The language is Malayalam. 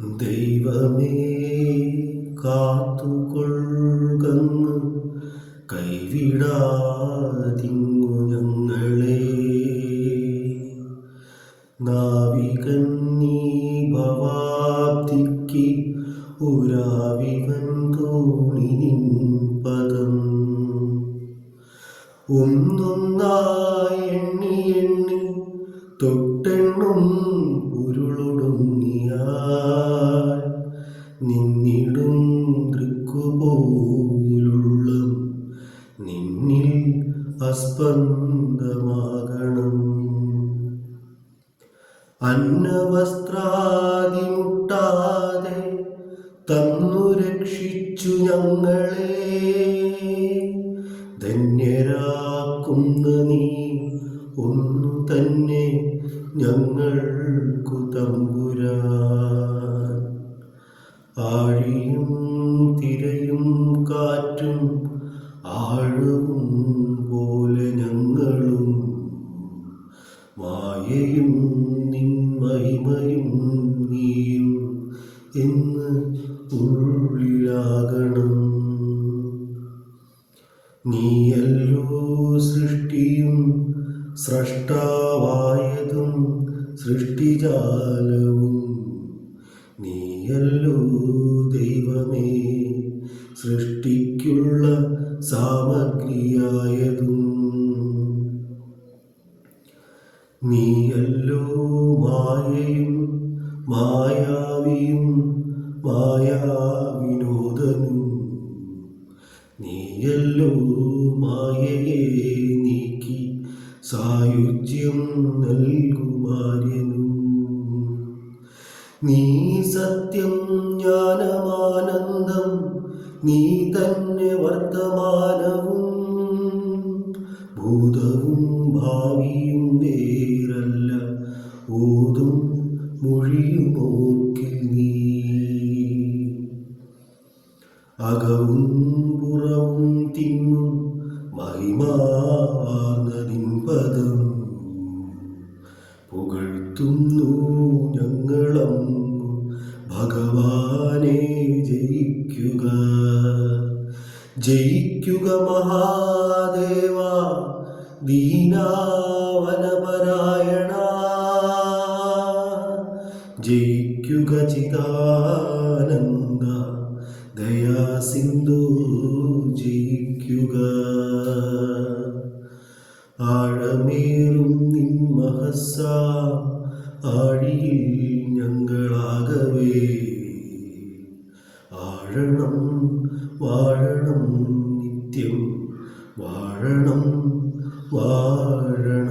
ദൈവമേ കാത്തുകൊള്ളുകന്ന് കൈവിടാതിങ്ങു ഞങ്ങളെ. നാവികന്നീ ഭവാബ്ദിക്ക് ഉരാവിവൻ തോണിനിൻ പദം. ഒന്നൊന്നായി എണ്ണി എണ്ണി തൊട്ടെണ്ണും ഉരുളൊടുങ്ങിയാൽ നിന്നിടും ദൃക്കുപോലുള്ള നിന്നിൽ അസ്പന്ദമാകണം. അന്നവസ്ത്രാദി മുട്ടാതെ തന്നു രക്ഷിച്ചു ഞങ്ങളെ. ധന്യരാക്കുന്ന നീ ഒന്നു തന്നെ ഞങ്ങൾക്കു തമ്പുരാൻ. ആഴിയും തിരയും കാറ്റും ആഴവും പോലെ ഞങ്ങളും മായയും നിൻ മഹിമയും നീയും എന്ന് ഉള്ളിലാകണം. നീയല്ലോ സൃഷ്ടിയും സ്രഷ്ടാവായതും സൃഷ്ടിജാലവും. നീയല്ലോ ദൈവമേ സൃഷ്ടിക്കുള്ള സാമഗ്രിയായതും. നീയല്ലോ മായയും മായാവിയും മായാവിനോദനും. നീയല്ലോ മായയെ നീക്കി സായുജ്യം നൽകുമാര്യനും. നീ സത്യം ജ്ഞാനമാനന്ദം നീ തന്നെ വർത്തമാനവും. ഭൂതവും ഭാവിയും വേറല്ല ഓതും മൊഴിയുമോക്കിൽ നീ. അകവും പുറവും തിങ്ങും മഹിമാർന്നതിൻ പദം. പുകഴ്ത്തുന്നു ഞങ്ങളങ്ങു ഭഗവാനെ. ജയിക്കുക ജയിക്കുക മഹാദേവ ദീനാവനപരായണ. ജയിക്കുക ചിദാനന്ദ ദയാസിന്ധു. ജയിക്കുക ആഴമേറും നിൻ മഹസ്സ ആഴിയിൽ ഞങ്ങളാകവേ. ആഴണം വാഴണം നിത്യം വാഴണം വാഴണം.